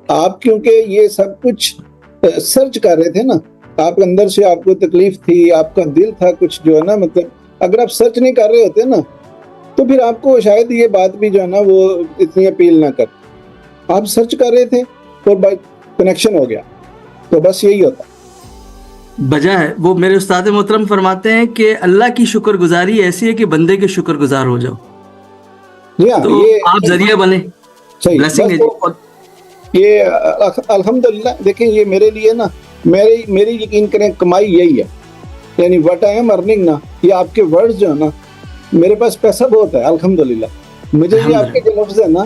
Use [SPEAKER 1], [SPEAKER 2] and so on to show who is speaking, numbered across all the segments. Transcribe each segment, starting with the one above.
[SPEAKER 1] آپ کیونکہ یہ سب کچھ سرچ کر رہے تھے نا، آپ اندر سے آپ کو تکلیف تھی، آپ کا دل تھا کچھ جو ہے نا، مطلب اگر آپ سرچ نہیں کر رہے ہوتے نا تو پھر آپ کو شاید یہ بات بھی جو ہے نا وہ اتنی اپیل نہ کر. آپ سرچ کر رہے تھے اور بائی کنیکشن ہو گیا، تو بس یہی ہوتا.
[SPEAKER 2] وجہ ہے وہ میرے استاد محترم فرماتے ہیں کہ اللہ کی شکر گزاری ایسی ہے کہ بندے کے شکر گزار ہو جاؤ.
[SPEAKER 1] جی ہاں،
[SPEAKER 2] تو
[SPEAKER 1] یہ
[SPEAKER 2] آپ ذریعہ بنے،
[SPEAKER 1] صحیح.
[SPEAKER 2] بلیسنگ ہے
[SPEAKER 1] بس
[SPEAKER 2] جی.
[SPEAKER 1] یہ الحمدللہ دیکھیں، یہ میرے لیے نا، میری یقین کریں کمائی یہی ہے، یعنی وٹ آئی ایم ارننگ نا، یہ آپ کے ورڈز جو ہے نا، میرے پاس پیسہ بہت ہے الحمدللہ. مجھے یہ آپ کے جو لفظ ہے نا،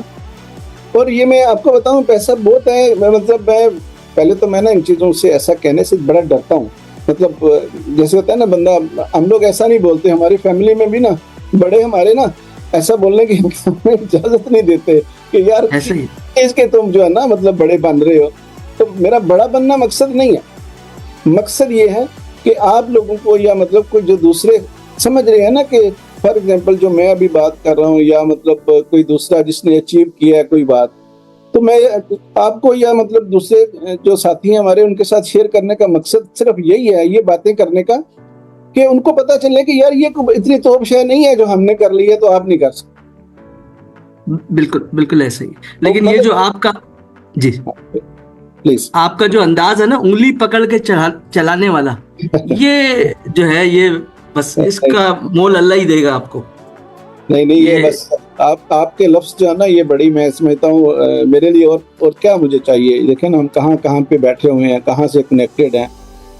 [SPEAKER 1] اور یہ میں آپ کو بتاؤں پیسہ بہت ہے، مطلب میں پہلے تو میں نا ان چیزوں سے ایسا کہنے سے بڑا ڈرتا ہوں. مطلب جیسے ہوتا ہے نا بندہ، ہم لوگ ایسا نہیں بولتے، ہماری فیملی میں بھی نا بڑے ہمارے نا ایسا بولنے کی ہمیں اجازت نہیں دیتے کہ یار
[SPEAKER 2] ایسے ہی
[SPEAKER 1] اس کے تم جو ہے نا مطلب بڑے بن رہے ہو. تو میرا بڑا بننا مقصد نہیں ہے، مقصد یہ ہے کہ آپ لوگوں کو، یا مطلب کوئی جو دوسرے سمجھ رہے ہیں نا کہ فار ایگزامپل جو میں ابھی بات کر رہا ہوں، یا مطلب کوئی دوسرا جس نے اچیو کیا ہے کوئی بات، تو میں آپ کو یا مطلب دوسرے جو ساتھی ہیں ہمارے ان کے ساتھ شیئر کرنے کا مقصد صرف یہی ہے، یہ باتیں کرنے کا کہ ان کو پتہ چلے کہ یار یہ اتنی توپ شے نہیں ہے جو ہم نے کر لی ہے تو آپ نہیں کر سکتے.
[SPEAKER 2] بالکل بالکل ایسے ہی. لیکن یہ جو آپ کا جی
[SPEAKER 1] پلیز
[SPEAKER 2] آپ کا جو انداز ہے نا انگلی پکڑ کے چلانے والا، یہ جو ہے یہ بس اس کا مول اللہ ہی دے گا آپ کو.
[SPEAKER 1] نہیں یہ بس آپ کے لفظ جو ہے نا یہ بڑی میں سمجھتا ہوں میرے لیے، اور کیا مجھے چاہیے. دیکھیں نا ہم کہاں پہ بیٹھے ہوئے ہیں، کہاں سے کنیکٹڈ ہیں.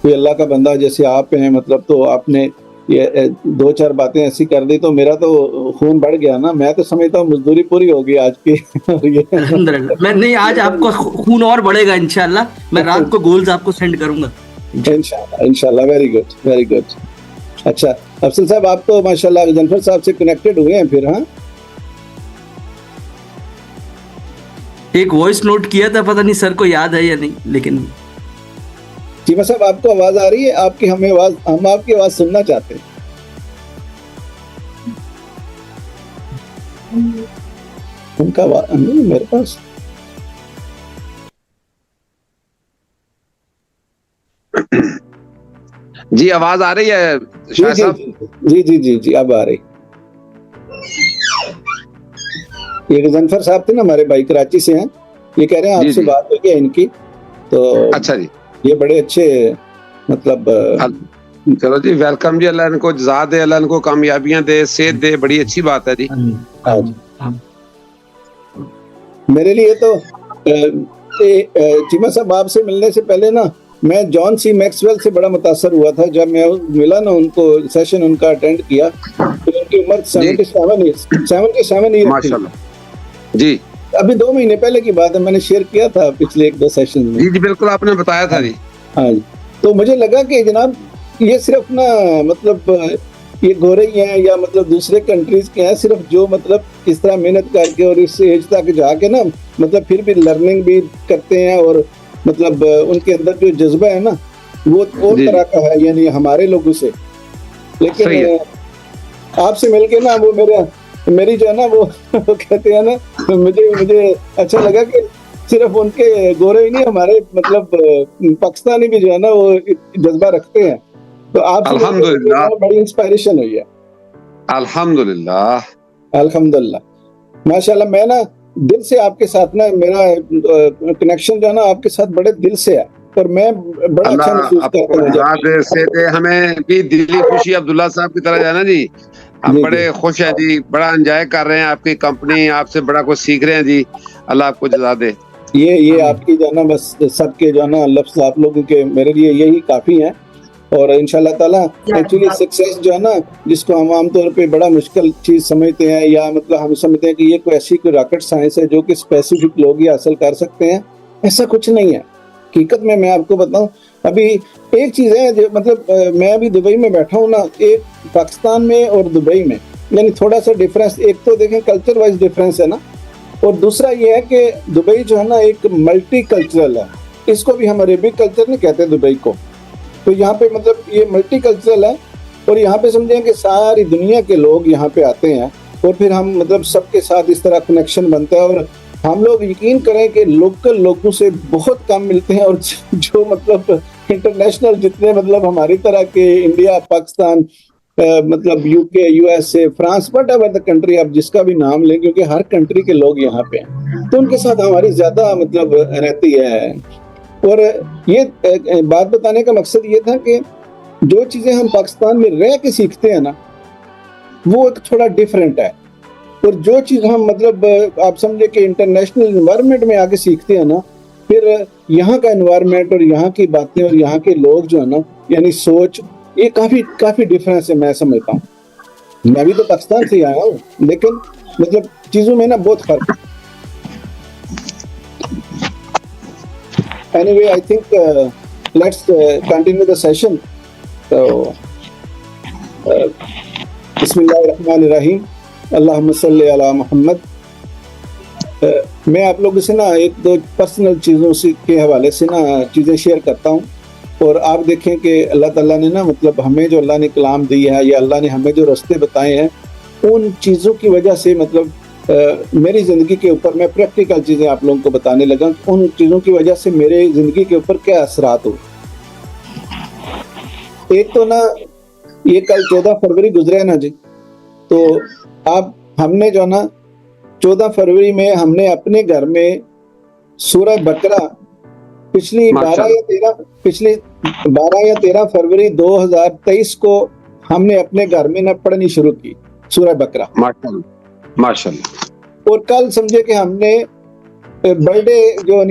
[SPEAKER 1] کوئی اللہ کا بندہ جیسے آپ ہیں، مطلب تو آپ نے یہ 2-4 باتیں ایسی کر دی تو میرا تو خون بڑھ گیا نا. میں تو سمجھتا ہوں مزدوری پوری ہوگی آج کی.
[SPEAKER 2] الحمدللہ. میں نہیں، آج آپ کو خون اور بڑھے گا انشاءاللہ. میں رات کو گولز آپ کو سینڈ کروں گا
[SPEAKER 1] انشاءاللہ. Very good. اچھا افضل صاحب، آپ تو ماشاءاللہ جنفر صاحب سے کنیکٹڈ ہوئے ہیں پھر؟ ہاں،
[SPEAKER 2] ایک وائس نوٹ کیا تھا، پتہ نہیں سر کو یاد ہے یا نہیں. لیکن
[SPEAKER 1] چیمہ صاحب آپ کو آواز آ رہی ہے؟ آپ کی ہم آپ کی آواز سننا چاہتے ہیں. ان کا میرے پاس
[SPEAKER 3] جی آواز آ رہی ہے شاہ صاحب؟
[SPEAKER 1] جی اب آ رہی. یہ غضنفر صاحب تھے نا ہمارے بھائی، کراچی سے ہیں. یہ کہہ رہے ہیں آپ سے بات ہوئی ہے ان کی، تو
[SPEAKER 3] اچھا جی،
[SPEAKER 1] یہ بڑے اچھے مطلب
[SPEAKER 3] چلو جی ویلکم جی. اللہ ان کو جزا دے، اللہ ان کو کامیابیاں دے، صحت دے. بڑی اچھی بات ہے جی.
[SPEAKER 1] میرے لیے تو چیمہ صاحب آپ سے ملنے سے پہلے نا میں جان سی میکسویل سے بڑا متاثر ہوا تھا. جب میں ملا نا ان کو، سیشن ان کا اٹینڈ کیا، تو ان کی عمر 77 ایئر تھی.
[SPEAKER 3] جی
[SPEAKER 1] ابھی 2 مہینے پہلے کی بات ہے، میں نے شیئر کیا تھا پچھلے 1-2 سیشن میں.
[SPEAKER 3] جی بالکل آپ نے بتایا تھا جی.
[SPEAKER 1] ہاں جی. تو مجھے لگا کہ جناب یہ صرف نا مطلب یہ گورے ہی ہیں یا مطلب دوسرے کنٹریز کے ہیں، صرف جو مطلب اس طرح محنت کر کے اور اس ایج تک جا کے نا مطلب پھر بھی لرننگ بھی کرتے ہیں، اور مطلب ان کے اندر جو جذبہ ہے نا وہ اور طرح کا ہے، یعنی ہمارے لوگوں سے. لیکن آپ سے مل کے نا وہ میری جو ہے نا وہ کہتے ہیں نا، مجھے اچھا لگا کہ صرف ان کے گورے ہی نہیں، ہمارے مطلب پاکستانی بھی جو ہے نا وہ جذبہ رکھتے ہیں. تو آپ سے
[SPEAKER 3] الحمدللہ
[SPEAKER 1] بڑی انسپائریشن ہوئی ہے. الحمدللہ ماشاءاللہ. میں نا دل سے آپ کے ساتھ نا، میرا کنیکشن جو ہے نا آپ کے ساتھ بڑے دل سے ہے، اور میں بڑا اچھا محسوس کرتا ہوں.
[SPEAKER 3] ہمیں بھی دلی خوشی عبداللہ صاحب کی طرح ہے نا جی. ہم بڑے خوش ہیں جی، بڑا انجوائے کر رہے ہیں. آپ کی کمپنی، آپ سے بڑا کچھ سیکھ رہے ہیں جی. اللہ آپ کو جزا دے.
[SPEAKER 1] یہ آپ کی جو ہے نا بس سب کے جو ہے نا لفظ آپ لوگوں کے میرے لیے یہی کافی ہیں. اور انشاءاللہ تعالیٰ ایکچولی سکسیس جو ہے نا، جس کو ہم عام طور پہ بڑا مشکل چیز سمجھتے ہیں، یا مطلب ہم سمجھتے ہیں کہ یہ کوئی ایسی کوئی راکٹ سائنس ہے جو کہ اسپیسیفک لوگ ہی حاصل کر سکتے ہیں، ایسا کچھ نہیں ہے. حقیقت میں آپ کو بتاؤں، ابھی ایک چیز ہے جو مطلب میں ابھی دبئی میں بیٹھا ہوں نا، ایک پاکستان میں اور دبئی میں یعنی تھوڑا سا ڈفرینس. ایک تو دیکھیں کلچر وائز ڈفرینس ہے نا، اور دوسرا یہ ہے کہ دبئی جو ہے نا ایک ملٹی کلچرل ہے. اس کو بھی ہم عربک کلچر نہیں کہتے دبئی کو. تو یہاں پہ مطلب یہ ملٹی کلچرل ہے، اور یہاں پہ سمجھیں کہ ساری دنیا کے لوگ یہاں پہ آتے ہیں، اور پھر ہم مطلب سب کے ساتھ اس طرح کنیکشن بنتا ہے. اور ہم لوگ یقین کریں کہ لوکل لوگوں سے بہت کم ملتے ہیں، اور جو مطلب انٹرنیشنل جتنے مطلب ہماری طرح کے انڈیا، پاکستان، مطلب یو کے، U S A, France, what ever the country آپ جس کا بھی نام لیں، کیونکہ ہر کنٹری کے لوگ یہاں پہ ہیں، تو ان کے ساتھ ہماری زیادہ مطلب رہتی ہے. اور یہ بات بتانے کا مقصد یہ تھا کہ جو چیزیں ہم پاکستان میں رہ کے سیکھتے ہیں نا، وہ ایک تھوڑا ڈیفرنٹ ہے، اور جو چیز ہم مطلب آپ سمجھے کہ انٹرنیشنل انوائرمنٹ میں آگے سیکھتے ہیں نا، پھر یہاں کا انوائرمنٹ اور یہاں کی باتیں اور یہاں کے لوگ جو ہے نا، یعنی سوچ، یہ کافی ڈفرینس ہے. میں سمجھتا ہوں، میں بھی تو پاکستان سے ہی آیا ہوں، لیکن مطلب چیزوں میں نا بہت فرق ہے. Anyway, I think let's continue the session. So, بسم اللہ الرحمن الرحیم، اللہم صلی علی محمد. میں آپ لوگوں سے نا ایک دو پرسنل چیزوں کے حوالے سے نا چیزیں شیئر کرتا ہوں، اور آپ دیکھیں کہ اللہ تعالیٰ نے نا مطلب ہمیں جو اللہ نے کلام دی ہے، یا اللہ نے ہمیں جو راستے بتائے ہیں، ان چیزوں کی وجہ سے مطلب میری زندگی کے اوپر، میں پریکٹیکل چیزیں آپ لوگوں کو بتانے لگا، ان چیزوں کی وجہ سے میرے زندگی کے اوپر کیا اثرات ہو. ایک تو نا یہ کل 14 فروری گزرے نا جی، تو ہم نے جو نا 14 فروری میں ہم نے اپنے گھر میں سورہ بقرہ پچھلی 12 یا 13 فروری 2023 کو ہم نے اپنے گھر میں نہ پڑھنی شروع کی سورہ بقرہ.
[SPEAKER 3] ماشاءاللہ.
[SPEAKER 1] اور کل سمجھے کہ ہم نے برتھ ڈے جو ہے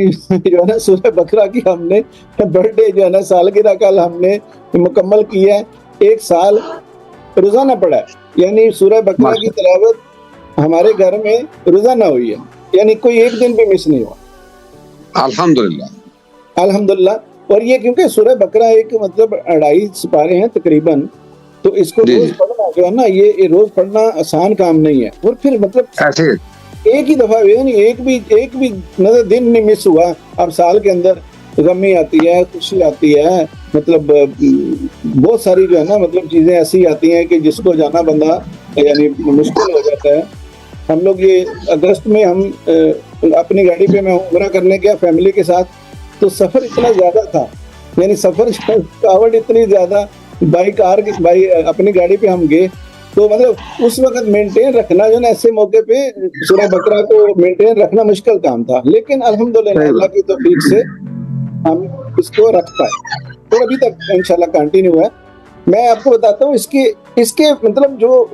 [SPEAKER 1] نا سورہ بقرہ کی، ہم نے برتھ ڈے جو ہے نا سالگرہ کل ہم نے مکمل کی ہے. 1 سال روزانہ پڑھا ہے، یعنی سورہ بقرہ کی تلاوت ہمارے گھر میں روزانہ ہوئی ہے، یعنی کوئی ایک دن بھی مس نہیں ہوا. الحمدللہ. اور یہ کیونکہ سورہ بقرہ ایک مطلب 2.5 سپارے ہیں تقریباً، تو اس کو روز پڑھنا جو ہے نا، یہ روز پڑھنا آسان کام نہیں ہے. اور پھر مطلب ایک ہی دفعہ یعنی ایک بھی مطلب دن نہیں مس ہوا. اب سال کے اندر غمی آتی ہے، خوشی آتی ہے، مطلب بہت ساری جو ہے نا مطلب چیزیں ایسی آتی ہیں کہ جس کو جانا بندہ یعنی مشکل ہو جاتا ہے. ہم لوگ یہ اگست میں ہم اپنی گاڑی پہ میں عمرہ کرنے گیا فیملی کے ساتھ، تو سفر اتنا زیادہ تھا، یعنی سفر رکاوٹ اتنی زیادہ، بائی اپنی گاڑی پہ ہم گئے، تو مطلب اس وقت مینٹین رکھنا جو نا ایسے موقع پہ سورہ بقرہ کو مینٹین رکھنا مشکل کام تھا. لیکن الحمدللہ اللہ کی توفیق سے ہم اس کو رکھ پائے، اور ابھی تک انشاءاللہ کنٹینیو ہے. میں آپ کو بتاتا ہوں اس کے مطلب جو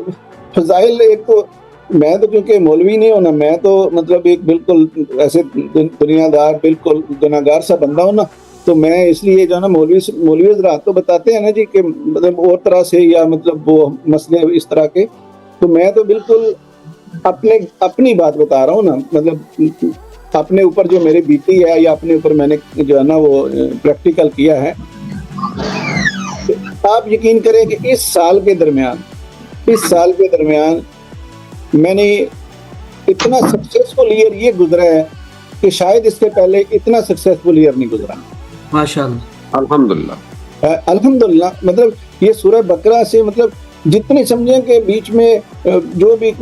[SPEAKER 1] فضائل. ایک تو میں تو کیونکہ مولوی نہیں ہونا، میں تو مطلب ایک بالکل ایسے دنیا دار بالکل گناہگار سا بندہ ہوں نا، تو میں اس لیے جو ہے نا مولوی حضرات تو بتاتے ہیں نا جی کہ مطلب اور طرح سے یا مطلب وہ مسئلے اس طرح کے، تو میں تو بالکل اپنی بات بتا رہا ہوں نا، مطلب اپنے اوپر جو میری بیتی ہے یا اپنے اوپر میں نے جو ہے نا وہ پریکٹیکل کیا ہے. آپ یقین کریں کہ اس سال کے درمیان میں نے اتنا سکسیسفل ایئر یہ گزرا ہے کہ شاید اس سے پہلے اتنا سکسیسفل ایئر نہیں گزرا.
[SPEAKER 2] ماشاءاللہ.
[SPEAKER 1] الحمدللہ. مطلب یہ سورہ بقرہ سے مطلب جتنے سمجھیں کہ بیچ میں جو بھی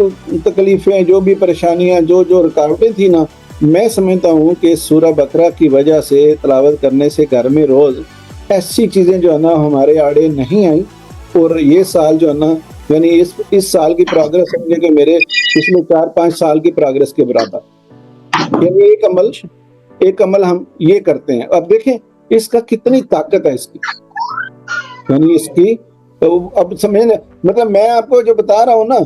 [SPEAKER 1] تکلیفیں، جو بھی پریشانیاں، جو رکاوٹیں تھیں نا، میں سمجھتا ہوں کہ سورہ بقرہ کی وجہ سے تلاوت کرنے سے گھر میں روز ایسی چیزیں جو ہے نا ہمارے آڑے نہیں آئیں. اور یہ سال جو ہے نا یعنی اس سال کی پروگرس سمجھے کہ میرے پچھلے 4-5 سال کی پروگرس کے برابر. یعنی ایک عمل ہم یہ کرتے ہیں. اب دیکھیں اس کا کتنی طاقت ہے اس کی، یعنی اس کی اب سمجھیں مطلب میں آپ کو جو بتا رہا ہوں نا،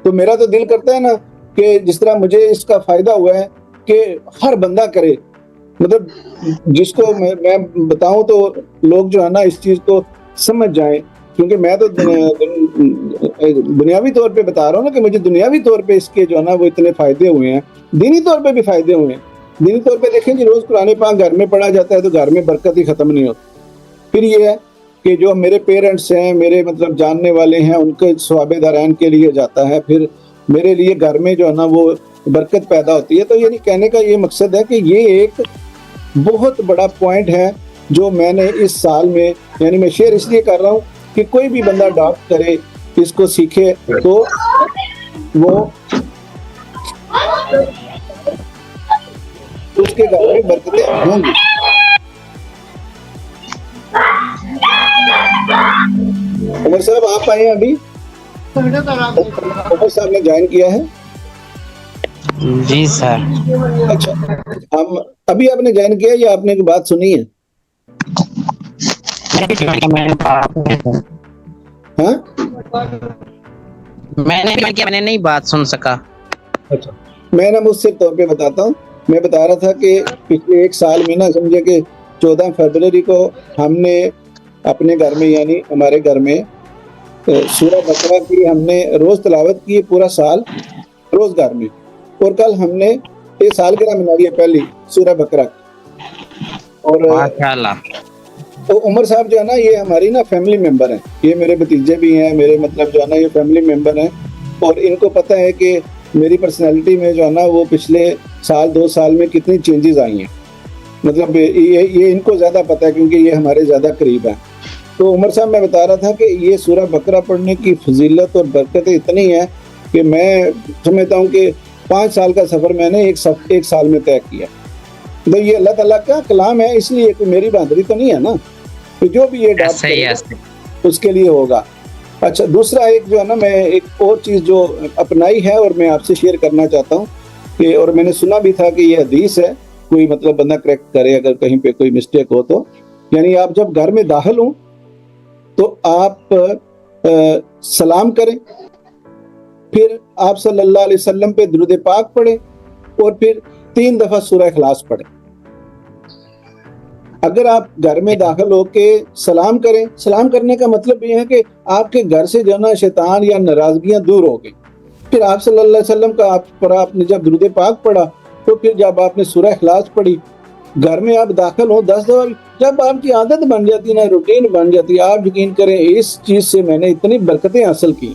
[SPEAKER 1] تو میرا تو دل کرتا ہے نا کہ جس طرح مجھے اس کا فائدہ ہوا ہے کہ ہر بندہ کرے. مطلب جس کو میں بتاؤں تو لوگ جو ہے نا اس چیز کو سمجھ جائیں، کیونکہ میں تو دنیاوی طور پہ بتا رہا ہوں نا کہ مجھے دنیاوی طور پہ اس کے جو ہے نا وہ اتنے فائدے ہوئے ہیں، دینی طور پہ بھی فائدے ہوئے ہیں. دینی طور پہ دیکھیں جی، روز قرآن پاک گھر میں پڑھا جاتا ہے تو گھر میں برکت ہی ختم نہیں ہوتی. پھر یہ ہے کہ جو میرے پیرنٹس ہیں، میرے مطلب جاننے والے ہیں، ان کے ثواب دارین کے لیے جاتا ہے، پھر میرے لیے گھر میں جو ہے نا وہ برکت پیدا ہوتی ہے. تو یعنی کہنے کا یہ مقصد ہے کہ یہ ایک بہت بڑا پوائنٹ ہے جو میں نے اس سال میں یعنی میں شیئر اس لیے کر رہا ہوں کہ کوئی بھی بندہ اڈاپٹ کرے، اس کو سیکھے، تو وہ کے گھر میں برکتیں ہوں گی. عمر صاحب آپ آئے ہیں ابھی؟ عمر صاحب نے جوائن کیا ہے.
[SPEAKER 4] جی سر.
[SPEAKER 1] اچھا ہم ابھی آپ نے جوائن کیا یا آپ نے کوئی بات سنی ہے؟ ہاں
[SPEAKER 4] میں نے نہیں بات سن سکا.
[SPEAKER 1] اچھا میں نا مجھ سے طور پہ بتاتا ہوں. میں بتا رہا تھا کہ پچھلے ایک سال میں نا سمجھے کہ 14 فروری کو ہم نے اپنے گھر میں یعنی ہمارے گھر میں سورہ بقرہ کی ہم نے روز تلاوت کی پورا سال روز گھر میں. اور کل ہم نے یہ سالگرہ منائی ہے پہلی سورہ بقرہ کی. اور
[SPEAKER 4] ماشاءاللہ.
[SPEAKER 1] تو عمر صاحب جو ہے نا یہ ہماری نا فیملی ممبر ہیں. یہ میرے بھتیجے بھی ہیں میرے مطلب جو ہے نا یہ فیملی ممبر ہیں. اور ان کو پتہ ہے کہ میری پرسنالٹی میں جو ہے نا وہ پچھلے سال 2 سال میں کتنی چینجز آئی ہیں. مطلب یہ ان کو زیادہ پتہ ہے کیونکہ یہ ہمارے زیادہ قریب ہیں. تو عمر صاحب میں بتا رہا تھا کہ یہ سورہ بقرہ پڑھنے کی فضیلت اور برکتیں اتنی ہیں کہ میں سمجھتا ہوں کہ 5 سال کا سفر میں نے ایک سال میں طے کیا. تو یہ اللہ تعالیٰ کا کلام ہے اس لیے کوئی میری بہادری تو نہیں ہے نا. تو جو بھی یہ ڈاٹ اس کے لیے ہوگا. اچھا دوسرا ایک جو ہے نا میں ایک اور چیز جو اپنائی ہے اور میں آپ سے شیئر کرنا چاہتا ہوں کہ اور میں نے سنا بھی تھا کہ یہ حدیث ہے کوئی مطلب بندہ کریکٹ کرے اگر کہیں پہ کوئی مسٹیک ہو تو. یعنی آپ جب گھر میں داخل ہوں تو آپ سلام کریں پھر آپ صلی اللہ علیہ وسلم پہ درود پاک پڑھیں اور پھر 3 دفعہ سورہ اخلاص پڑھیں. اگر آپ گھر میں داخل ہو کے سلام کریں, سلام کرنے کا مطلب یہ ہے کہ آپ کے گھر سے جو نا شیطان یا ناراضگیاں دور ہو گئی. پھر آپ صلی اللہ علیہ وسلم کا آپ نے جب درود پاک پڑھا تو پھر جب آپ نے سورہ اخلاص پڑھی گھر میں آپ داخل ہو 10 دفعہ جب آپ کی عادت بن جاتی ہے نا روٹین بن جاتی ہے آپ یقین کریں اس چیز سے میں نے اتنی برکتیں حاصل کی.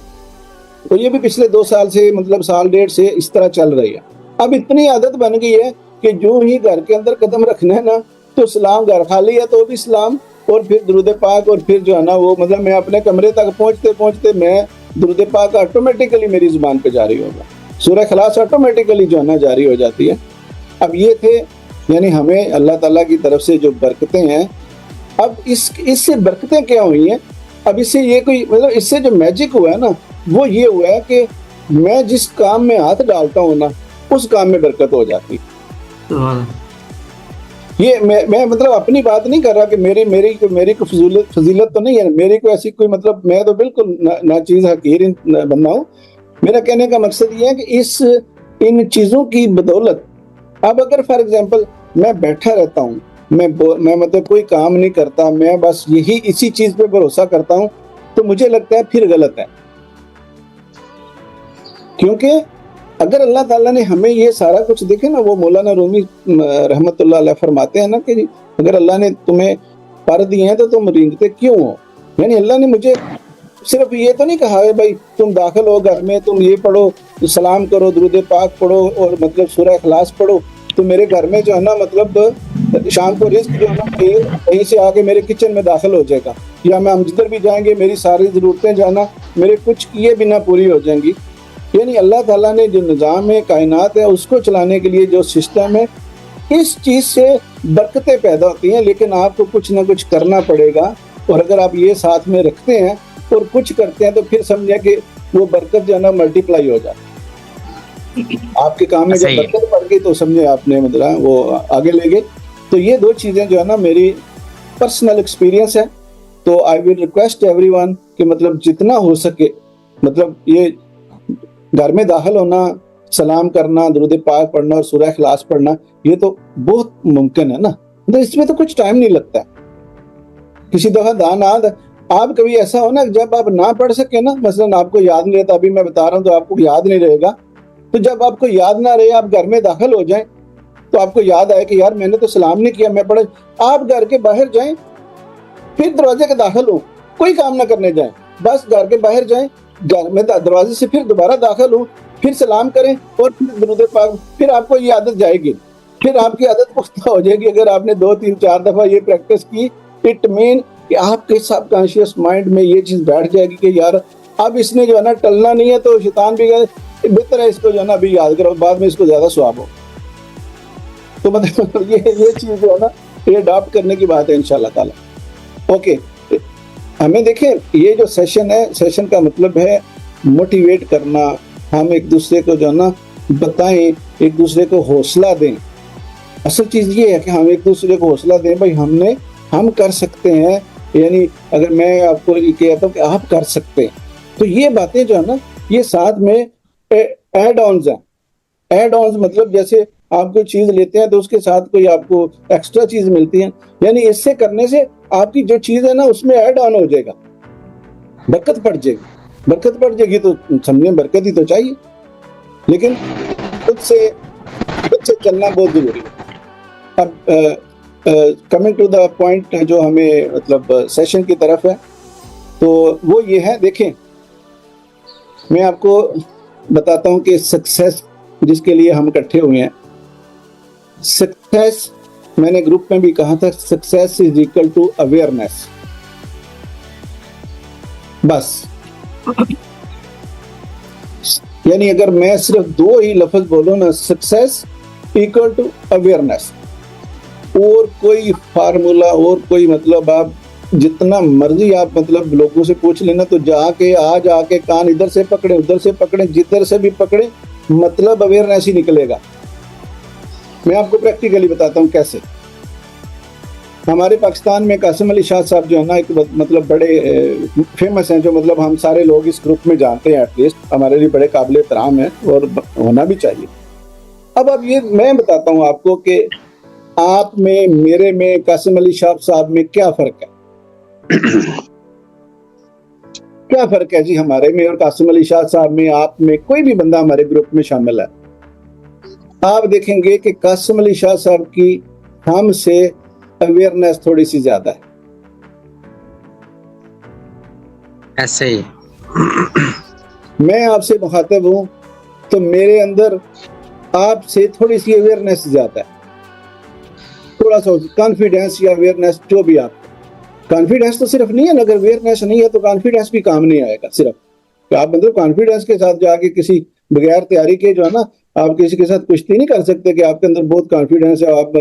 [SPEAKER 1] تو یہ بھی پچھلے 2 سال سے مطلب سال ڈیڑھ سے اس طرح چل رہی ہے. اب اتنی عادت بن گئی ہے کہ جو ہی گھر کے اندر قدم رکھنا ہے نا تو سلام, گھر خالی ہے تو بھی سلام اور پھر درود پاک اور پھر جو ہے نا وہ مطلب میں اپنے کمرے تک پہنچتے میں درود پاک آٹومیٹیکلی میری زبان پہ جاری ہوگا. سورہ اخلاص آٹومیٹیکلی جو ہے نا جاری ہو جاتی ہے. اب یہ تھے یعنی ہمیں اللہ تعالیٰ کی طرف سے جو برکتیں ہیں. اب اس سے برکتیں کیا ہوئی ہیں؟ اب اس سے یہ کوئی مطلب اس سے جو میجک ہوا ہے نا وہ یہ ہوا ہے کہ میں جس کام میں ہاتھ ڈالتا ہوں نا اس کام میں برکت ہو جاتی. یہ میں مطلب اپنی بات نہیں کر رہا کہ میری کوئی فضیلت تو نہیں ہے, میری کوئی ایسی کوئی مطلب میں تو بالکل ناچیز حقیر بندہ ہوں. میرا کہنے کا مقصد یہ ہے کہ ان چیزوں کی بدولت اب اگر فار ایگزامپل میں بیٹھا رہتا ہوں میں مطلب کوئی کام نہیں کرتا میں بس اسی چیز پہ بھروسہ کرتا ہوں تو مجھے لگتا ہے پھر غلط ہے. کیونکہ اگر اللہ تعالیٰ نے ہمیں یہ سارا کچھ دیکھے نا وہ مولانا رومی رحمت اللہ علیہ فرماتے ہیں نا کہ اگر اللہ نے تمہیں پر دیے ہیں تو تم رینگتے کیوں ہو. یعنی اللہ نے مجھے صرف یہ تو نہیں کہا ہے بھائی تم داخل ہو گھر میں تم یہ پڑھو سلام کرو درود پاک پڑھو اور مطلب سورہ اخلاص پڑھو تو میرے گھر میں جو ہے نا مطلب شام کو رزق جو ہے نا کہیں سے آ کے میرے کچن میں داخل ہو جائے گا یا ہم جدھر بھی جائیں گے میری ساری ضرورتیں جو ہے نا میرے کچھ کیے بنا پوری ہو جائیں گی. یعنی اللہ تعالیٰ نے جو نظام کائنات ہے اس کو چلانے کے لیے جو سسٹم ہے اس چیز سے برکتیں پیدا ہوتی ہیں لیکن آپ کو کچھ نہ کچھ کرنا پڑے گا. اور اگر آپ یہ ساتھ میں رکھتے ہیں اور کچھ کرتے ہیں تو پھر سمجھیں کہ وہ برکت جو ہے نا ملٹیپلائی ہو جاتی ہے. آپ کے کام میں جب برکت پڑ گئی تو سمجھے آپ نے مطلب وہ آگے لے گئے. تو یہ 2 چیزیں جو ہے نا میری پرسنل ایکسپیرینس ہے. تو آئی ول ریکویسٹ ایوری ون کہ مطلب جتنا ہو سکے مطلب یہ گھر میں داخل ہونا سلام کرنا درود پاک پڑھنا اور سورہ اخلاص پڑھنا یہ تو بہت ممکن ہے نا. مطلب اس میں تو کچھ ٹائم نہیں لگتا ہے. کسی دفعہ آپ کبھی ایسا ہو نا جب آپ نہ پڑھ سکے نا مثلا آپ کو یاد نہیں رہتا ابھی میں بتا رہا ہوں تو آپ کو یاد نہیں رہے گا تو جب آپ کو یاد نہ رہے آپ گھر میں داخل ہو جائیں تو آپ کو یاد آئے کہ یار میں نے تو سلام نہیں کیا میں پڑھا. آپ گھر کے باہر جائیں پھر دروازے کے داخل ہو کوئی کام نہ کرنے جائیں بس گھر کے باہر جائیں گھر میں دروازے سے پھر دوبارہ داخل ہوں پھر سلام کریں اور پھر درود پاک پھر آپ کو یہ عادت جائے گی پھر آپ کی عادت پختہ ہو جائے گی. اگر آپ نے 2 3 4 دفعہ یہ پریکٹس کی اٹ مین کہ آپ کے سب کانشیس مائنڈ میں یہ چیز بیٹھ جائے گی کہ یار اب اس نے جو ہے نا ٹلنا نہیں ہے تو شیطان بھی بہتر ہے اس کو جو ہے نا ابھی یاد کرو بعد میں اس کو زیادہ ثواب ہو. تو مطلب یہ چیز جو ہے نا یہ اڈاپٹ کرنے کی بات ہے انشاءاللہ تعالیٰ. اوکے ہمیں دیکھیں یہ جو سیشن ہے سیشن کا مطلب ہے موٹیویٹ کرنا. ہم ایک دوسرے کو جو ہے نا بتائیں, ایک دوسرے کو حوصلہ دیں. اصل چیز یہ ہے کہ ہم ایک دوسرے کو حوصلہ دیں بھائی ہم کر سکتے ہیں. یعنی اگر میں آپ کو یہ کہتا ہوں کہ آپ کر سکتے ہیں تو یہ باتیں جو ہے نا یہ ساتھ میں ایڈ آنز ہیں. ایڈ آنز مطلب جیسے آپ کوئی چیز لیتے ہیں تو اس کے ساتھ کوئی آپ کو ایکسٹرا چیز ملتی ہے. یعنی اس سے کرنے سے آپ کی جو چیز ہے نا اس میں ایڈ آن ہو جائے گا, برکت پڑ جائے گی. برکت پڑ جائے گی تو سمجھیں برکت ہی تو چاہیے, لیکن خود سے چلنا بہت ضروری ہے. اب کمنگ ٹو دا پوائنٹ جو ہمیں مطلب سیشن کی طرف ہے تو وہ یہ ہے. دیکھیں میں آپ کو بتاتا ہوں کہ سکسیس جس کے لیے ہم اکٹھے ہوئے ہیں, سکسیس میں نے گروپ میں بھی کہا تھا success is equal to awareness. بس یعنی اگر میں صرف 2 ہی لفظ بولوں نا, سکسیس اکول ٹو اویئرنیس, اور کوئی فارمولا اور کوئی مطلب آپ جتنا مرضی آپ مطلب لوگوں سے پوچھ لینا تو جا کے کان ادھر سے پکڑیں ادھر سے پکڑیں جدھر سے بھی پکڑیں مطلب اویئرنیس ہی نکلے گا. میں آپ کو پریکٹیکلی بتاتا ہوں کیسے. ہمارے پاکستان میں قاسم علی شاہ صاحب جو ہے نا ایک مطلب بڑے فیمس ہیں, جو مطلب ہم سارے لوگ اس گروپ میں جانتے ہیں, ایٹ لیسٹ ہمارے لیے بڑے قابل احترام ہیں اور ہونا بھی چاہیے. اب یہ میں بتاتا ہوں آپ کو کہ آپ میں, میرے میں, قاسم علی شاہ صاحب میں کیا فرق ہے. کیا فرق ہے جی ہمارے میں اور قاسم علی شاہ صاحب میں, آپ میں, کوئی بھی بندہ ہمارے گروپ میں شامل ہے. آپ دیکھیں گے کہ قاسم علی شاہ صاحب کی ہم سے اویئرنیس تھوڑی سی زیادہ ہے.
[SPEAKER 4] ایسے ہی
[SPEAKER 1] میں آپ سے مخاطب ہوں تو میرے اندر آپ سے تھوڑی سی اویئرنیس زیادہ ہے, تھوڑا سا کانفیڈینس یا اویئرنیس جو بھی. آپ کانفیڈینس تو صرف نہیں ہے, اگر اویئرنیس نہیں ہے تو کانفیڈینس بھی کام نہیں آئے گا. صرف کہ آپ مطلب کانفیڈینس کے ساتھ جا کے کسی بغیر تیاری کے جو ہے نا آپ کسی کے ساتھ کشتی نہیں کر سکتے کہ آپ کے اندر بہت کانفیڈینس ہے, آپ